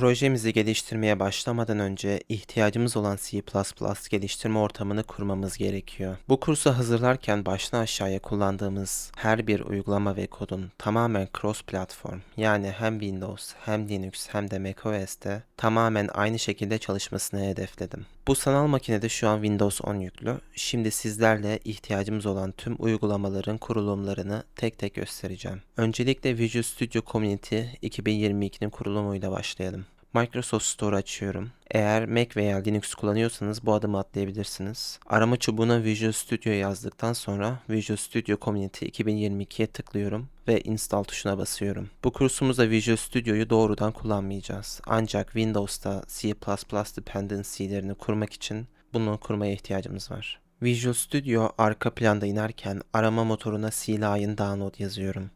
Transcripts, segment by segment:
Projemizi geliştirmeye başlamadan önce ihtiyacımız olan C++ geliştirme ortamını kurmamız gerekiyor. Bu kursu hazırlarken baştan aşağıya kullandığımız her bir uygulama ve kodun tamamen cross platform, yani hem Windows hem Linux hem de macOS'te tamamen aynı şekilde çalışmasını hedefledim. Bu sanal makinede şu an Windows 10 yüklü. Şimdi sizlerle ihtiyacımız olan tüm uygulamaların kurulumlarını tek tek göstereceğim. Öncelikle Visual Studio Community 2022'nin kurulumuyla başlayalım. Microsoft Store açıyorum. Eğer Mac veya Linux kullanıyorsanız bu adımı atlayabilirsiniz. Arama çubuğuna Visual Studio yazdıktan sonra Visual Studio Community 2022'ye tıklıyorum ve Install tuşuna basıyorum. Bu kursumuzda Visual Studio'yu doğrudan kullanmayacağız. Ancak Windows'ta C++ dependency'lerini kurmak için bunu kurmaya ihtiyacımız var. Visual Studio arka planda inerken arama motoruna CLion Download yazıyorum.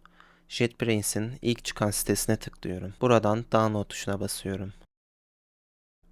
JetBrainz'in ilk çıkan sitesine tıklıyorum. Buradan Download tuşuna basıyorum.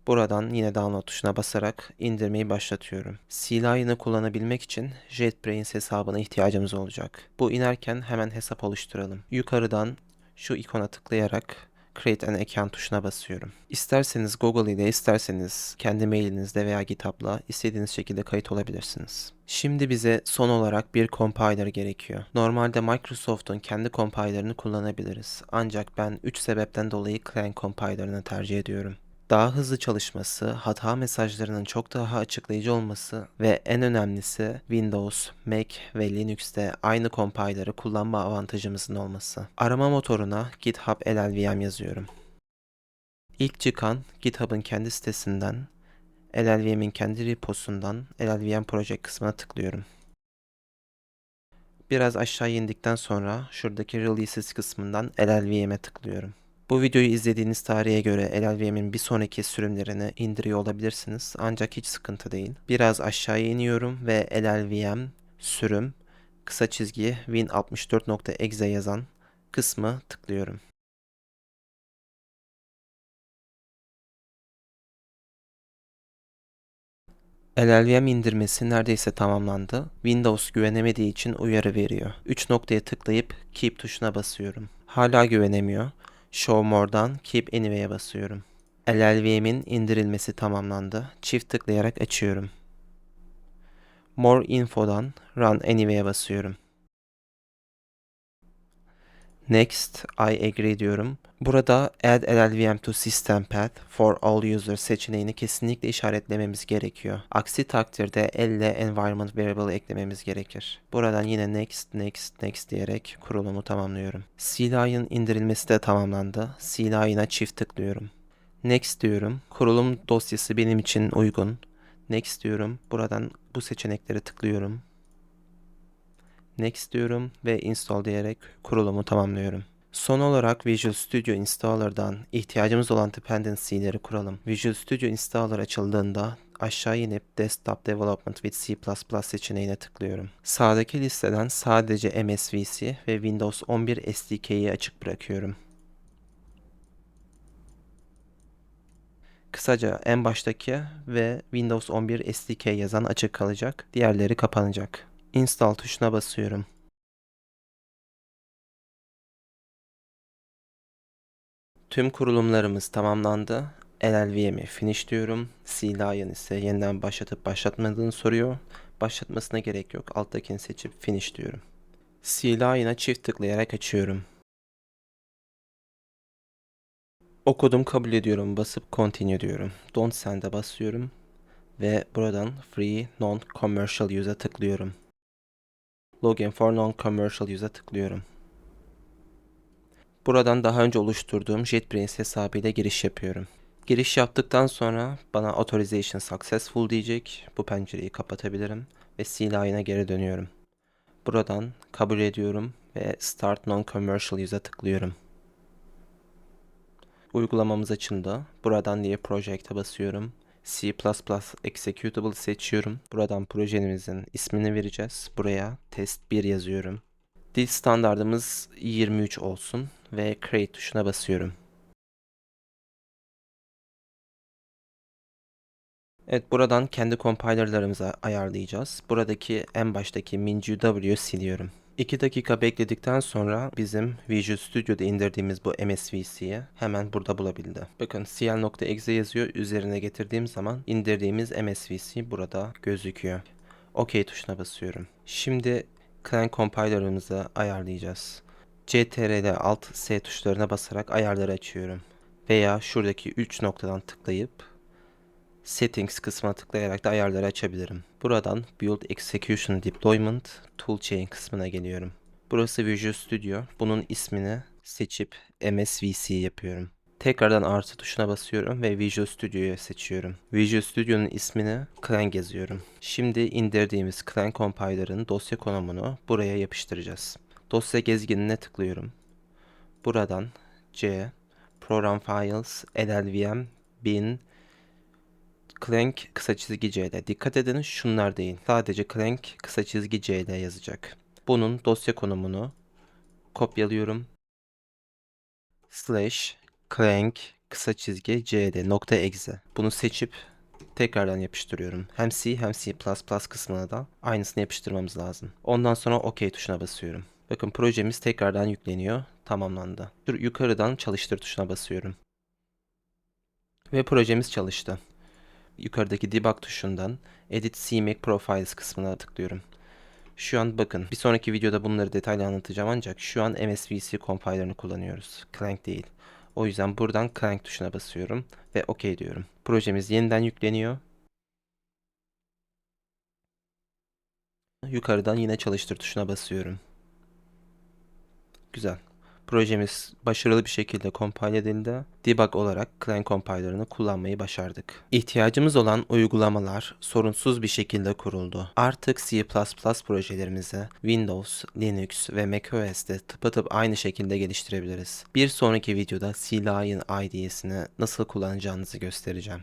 Buradan yine Download tuşuna basarak indirmeyi başlatıyorum. CLion'ı kullanabilmek için JetBrains hesabına ihtiyacımız olacak. Bu inerken hemen hesap oluşturalım. Yukarıdan şu ikona tıklayarak Create an Account tuşuna basıyorum. İsterseniz Google ile isterseniz kendi mailinizde veya GitHub'la istediğiniz şekilde kayıt olabilirsiniz. Şimdi bize son olarak bir compiler gerekiyor. Normalde Microsoft'un kendi compilerını kullanabiliriz. Ancak ben 3 sebepten dolayı Clang compilerını tercih ediyorum. Daha hızlı çalışması, hata mesajlarının çok daha açıklayıcı olması ve en önemlisi Windows, Mac ve Linux'te aynı compiler'ı kullanma avantajımızın olması. Arama motoruna GitHub LLVM yazıyorum. İlk çıkan GitHub'ın kendi sitesinden, LLVM'in kendi reposundan LLVM Project kısmına tıklıyorum. Biraz aşağı indikten sonra şuradaki Releases kısmından LLVM'e tıklıyorum. Bu videoyu izlediğiniz tarihe göre LLVM'in bir sonraki sürümlerini indiriyor olabilirsiniz. Ancak hiç sıkıntı değil. Biraz aşağıya iniyorum ve LLVM sürüm kısa çizgi win64.exe yazan kısmı tıklıyorum. LLVM indirmesi neredeyse tamamlandı. Windows güvenemediği için uyarı veriyor. 3 noktaya tıklayıp Keep tuşuna basıyorum. Hala güvenemiyor. Show More'dan Keep Anyway'e basıyorum. LLVM'in indirilmesi tamamlandı. Çift tıklayarak açıyorum. More Info'dan Run Anyway'e basıyorum. Next, I agree diyorum. Burada Add LLVM to System Path for All Users seçeneğini kesinlikle işaretlememiz gerekiyor. Aksi takdirde elle Environment Variable eklememiz gerekir. Buradan yine Next, Next, Next diyerek kurulumu tamamlıyorum. CLion indirilmesi de tamamlandı. CLion'a çift tıklıyorum. Next diyorum. Kurulum dosyası benim için uygun. Next diyorum. Buradan bu seçenekleri tıklıyorum. Next diyorum ve Install diyerek kurulumu tamamlıyorum. Son olarak Visual Studio Installer'dan ihtiyacımız olan dependency'leri kuralım. Visual Studio Installer açıldığında aşağı inip Desktop Development with C++ seçeneğine tıklıyorum. Sağdaki listeden sadece MSVC ve Windows 11 SDK'yi açık bırakıyorum. Kısaca en baştaki ve Windows 11 SDK yazan açık kalacak, diğerleri kapanacak. Install tuşuna basıyorum. Tüm kurulumlarımız tamamlandı. LLVM'i finish diyorum. CLion ise yeniden başlatıp başlatmadığını soruyor. Başlatmasına gerek yok. Alttakini seçip finish diyorum. CLion'a çift tıklayarak açıyorum. Okudum, kabul ediyorum. Basıp continue diyorum. Don't send'e basıyorum. Ve buradan free non-commercial use'a tıklıyorum. Login for non-commercial use'a tıklıyorum. Buradan daha önce oluşturduğum JetBrains hesabıyla giriş yapıyorum. Giriş yaptıktan sonra bana Authorization Successful diyecek. Bu pencereyi kapatabilirim ve CLion'a geri dönüyorum. Buradan kabul ediyorum ve Start Non-Commercial Use'a tıklıyorum. Uygulamamız açıldı. Buradan New Project'e basıyorum. C++ Executable seçiyorum. Buradan projemizin ismini vereceğiz. Buraya test 1 yazıyorum. Dil standardımız 23 olsun ve Create tuşuna basıyorum. Evet, buradan kendi compilerlarımızı ayarlayacağız. Buradaki en baştaki MinGW siliyorum. 2 dakika bekledikten sonra bizim Visual Studio'da indirdiğimiz bu MSVC'yi hemen burada bulabildi. Bakın cl.exe yazıyor. Üzerine getirdiğim zaman indirdiğimiz MSVC burada gözüküyor. OK tuşuna basıyorum. Şimdi Clang compiler'ımızı ayarlayacağız. CTRL Alt S tuşlarına basarak ayarları açıyorum. Veya şuradaki 3 noktadan tıklayıp Settings kısmına tıklayarak da ayarları açabilirim. Buradan Build Execution Deployment Toolchain kısmına geliyorum. Burası Visual Studio. Bunun ismini seçip MSVC yapıyorum. Tekrardan artı tuşuna basıyorum ve Visual Studio'yu seçiyorum. Visual Studio'nun ismini Clang yazıyorum. Şimdi indirdiğimiz Clang Compiler'ın dosya konumunu buraya yapıştıracağız. Dosya gezginine tıklıyorum. Buradan C, Program Files, LLVM, bin, Clang kısa çizgi C'de. Dikkat edin şunlar değil. Sadece Clang kısa çizgi C'de yazacak. Bunun dosya konumunu kopyalıyorum. Slash Clang kısa çizgi C'de nokta exe. Bunu seçip tekrardan yapıştırıyorum. Hem C hem C++ kısmına da aynısını yapıştırmamız lazım. Ondan sonra OK tuşuna basıyorum. Bakın projemiz tekrardan yükleniyor. Tamamlandı. Yukarıdan çalıştır tuşuna basıyorum. Ve projemiz çalıştı. Yukarıdaki debug tuşundan Edit CMake Profiles kısmına tıklıyorum. Şu an bakın bir sonraki videoda bunları detaylı anlatacağım ancak şu an MSVC compiler'ını kullanıyoruz. Clang değil. O yüzden buradan Clang tuşuna basıyorum ve OK diyorum. Projemiz yeniden yükleniyor. Yukarıdan yine çalıştır tuşuna basıyorum. Güzel. Projemiz başarılı bir şekilde compile edildi. Debug olarak Clang compiler'ını kullanmayı başardık. İhtiyacımız olan uygulamalar sorunsuz bir şekilde kuruldu. Artık C++ projelerimizi Windows, Linux ve macOS'te tıpatıp aynı şekilde geliştirebiliriz. Bir sonraki videoda CLion IDE'sini nasıl kullanacağınızı göstereceğim.